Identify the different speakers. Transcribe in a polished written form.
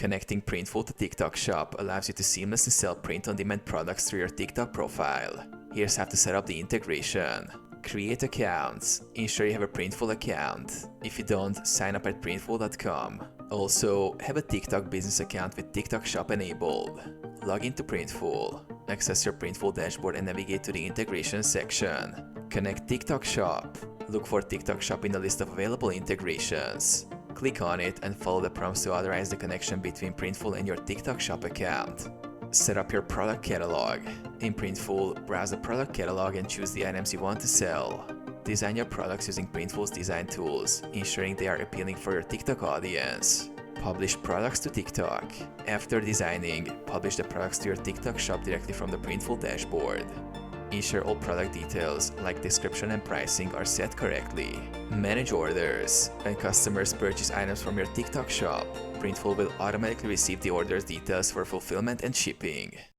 Speaker 1: Connecting Printful to TikTok Shop allows you to seamlessly sell print-on-demand products through your TikTok profile. Here's how to set up the integration. Create accounts. Ensure you have a Printful account. If you don't, sign up at printful.com. Also, have a TikTok business account with TikTok Shop enabled. Log into Printful. Access your Printful dashboard and navigate to the integration section. Connect TikTok Shop. Look for TikTok Shop in the list of available integrations. Click on it and follow the prompts to authorize the connection between Printful and your TikTok Shop account. Set up your product catalog. In Printful, browse the product catalog and choose the items you want to sell. Design your products using Printful's design tools, ensuring they are appealing for your TikTok audience. Publish products to TikTok. After designing, publish the products to your TikTok Shop directly from the Printful dashboard. Ensure all product details, like description and pricing, are set correctly. Manage orders. When customers purchase items from your TikTok Shop, Printful will automatically receive the order's details for fulfillment and shipping.